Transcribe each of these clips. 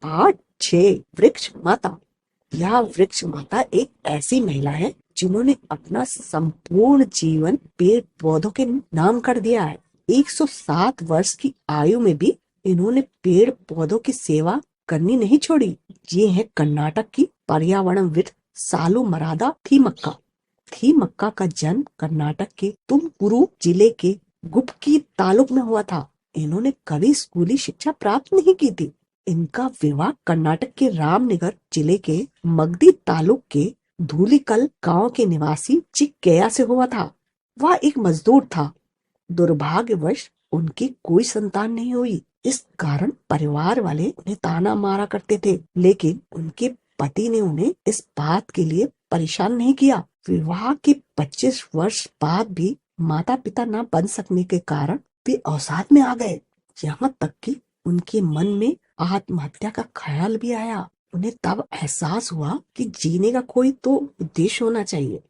पाठ 6 वृक्ष माता। यह वृक्ष माता एक ऐसी महिला है जिन्होंने अपना संपूर्ण जीवन पेड़ पौधों के नाम कर दिया है। 107 वर्ष की आयु में भी इन्होंने पेड़ पौधों की सेवा करनी नहीं छोड़ी। ये है कर्नाटक की पर्यावरणविद सालुमरादा थिमक्का। थिमक्का का जन्म कर्नाटक के तुमकुरू जिले के गुप्की तालुक में हुआ था। इन्होंने कभी स्कूली शिक्षा प्राप्त नहीं की थी। इनका विवाह कर्नाटक के रामनगर जिले के मगदी तालुक के धूलिकल गांव के निवासी चिक्कैया से हुआ था। वह एक मजदूर था। दुर्भाग्यवश उनकी कोई संतान नहीं हुई। इस कारण परिवार वाले उन्हें ताना मारा करते थे, लेकिन उनके पति ने उन्हें इस बात के लिए परेशान नहीं किया। विवाह के 25 वर्ष बाद भी माता पिता न बन सकने के कारण वे अवसाद में आ गए। यहाँ तक कि उनके मन में आत्महत्या का ख्याल भी आया। उन्हें तब एहसास हुआ कि जीने का कोई तो उद्देश्य होना चाहिए।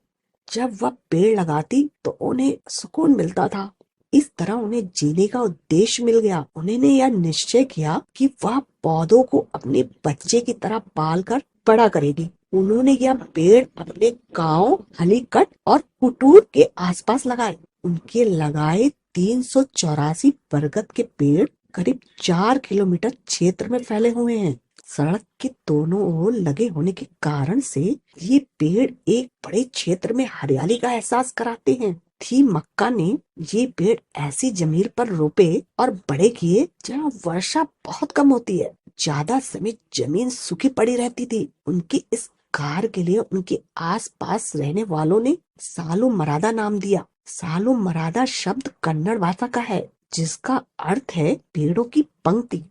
जब वह पेड़ लगाती तो उन्हें सुकून मिलता था। इस तरह उन्हें जीने का उद्देश्य मिल गया। उन्होंने यह निश्चय किया कि वह पौधों को अपने बच्चे की तरह पालकर बड़ा करेगी। उन्होंने यह पेड़ अपने गांव हलीकट और कुटूर के आसपास लगाए। उनके लगाए 384 बरगद के पेड़ करीब 4 किलोमीटर क्षेत्र में फैले हुए हैं। सड़क के दोनों ओर लगे होने के कारण से ये पेड़ एक बड़े क्षेत्र में हरियाली का एहसास कराते हैं। थिमक्का ने ये पेड़ ऐसी जमीन पर रोपे और बड़े किए जहाँ वर्षा बहुत कम होती है। ज्यादा समय जमीन सूखी पड़ी रहती थी। उनकी इस कार्य के लिए उनके आसपास रहने वालों ने सालुमरादा नाम दिया। सालुमरादा शब्द कन्नड़ भाषा का है, जिसका अर्थ है पेड़ों की पंक्ति।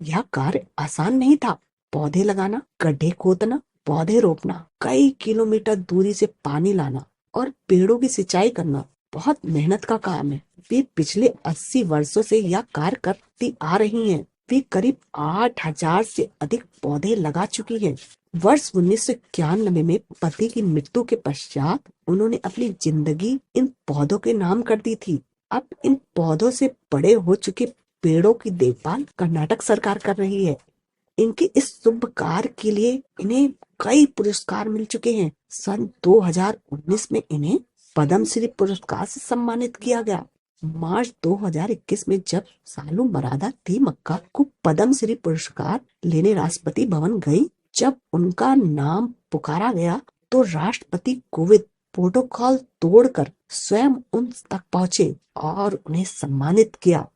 यह कार्य आसान नहीं था। पौधे लगाना, गड्ढे खोदना, पौधे रोपना, कई किलोमीटर दूरी से पानी लाना और पेड़ों की सिंचाई करना बहुत मेहनत का काम है। वे पिछले 80 वर्षों से यह कार्य करती आ रही हैं। वे करीब 8000 से अधिक पौधे लगा चुकी हैं। वर्ष 1991 में पति की मृत्यु के पश्चात उन्होंने अपनी जिंदगी इन पौधों के नाम कर दी थी। अब इन पौधों से बड़े हो चुके पेड़ों की देखभाल कर्नाटक सरकार कर रही है। इनके इस शुभ कार्य के लिए इन्हें कई पुरस्कार मिल चुके हैं। सन 2019 में इन्हें पद्मश्री पुरस्कार से सम्मानित किया गया। मार्च 2021 में जब सालुमरादा थिमक्का को पद्मश्री पुरस्कार लेने राष्ट्रपति भवन गई, जब उनका नाम पुकारा गया तो राष्ट्रपति कोविंद प्रोटोकॉल तोड़कर स्वयं उन तक पहुंचे और उन्हें सम्मानित किया।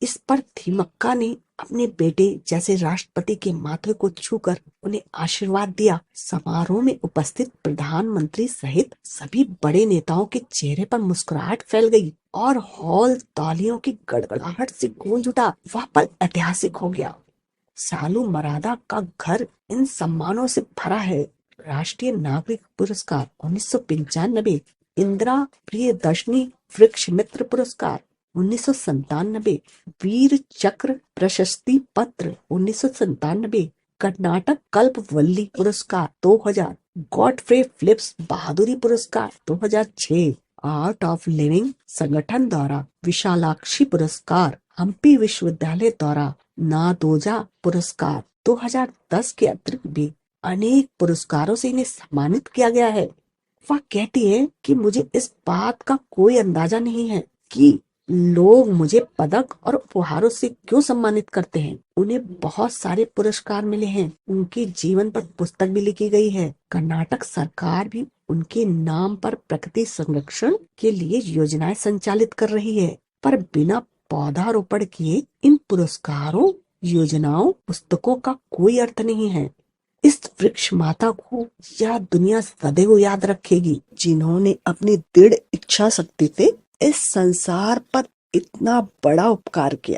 इस पर थिमक्का ने अपने बेटे जैसे राष्ट्रपति के माथे को छूकर उन्हें आशीर्वाद दिया। समारोह में उपस्थित प्रधानमंत्री सहित सभी बड़े नेताओं के चेहरे पर मुस्कुराहट फैल गई और हॉल तालियों की गड़गड़ाहट से गूंज उठा। वह पल ऐतिहासिक हो गया। सालुमरादा का घर इन सम्मानों से भरा है। राष्ट्रीय नागरिक पुरस्कार 1995, इंदिरा प्रियदर्शनी वृक्ष मित्र पुरस्कार 1997, वीर चक्र प्रशस्ति पत्र 1997, कर्नाटक कल्पवल्ली पुरस्कार 2000, गॉडफ्रे फिलिप्स बहादुरी पुरस्कार 2006, आर्ट ऑफ लिविंग संगठन द्वारा विशालाक्षी पुरस्कार, हम्पी विश्वविद्यालय द्वारा नादोजा पुरस्कार 2010 के अतिरिक्त भी अनेक पुरस्कारों से इन्हें सम्मानित किया गया है। वह कहती है कि मुझे इस बात का कोई अंदाजा नहीं है कि लोग मुझे पदक और उपहारों से क्यों सम्मानित करते हैं। उन्हें बहुत सारे पुरस्कार मिले हैं। उनके जीवन पर पुस्तक भी लिखी गई है। कर्नाटक सरकार भी उनके नाम पर प्रकृति संरक्षण के लिए योजनाएं संचालित कर रही है, पर बिना पौधारोपण किए इन पुरस्कारों, योजनाओं, पुस्तकों का कोई अर्थ नहीं है। इस वृक्ष माता को यह दुनिया सदैव याद रखेगी, जिन्होंने अपनी दृढ़ इच्छा शक्ति से इस संसार पर इतना बड़ा उपकार किया।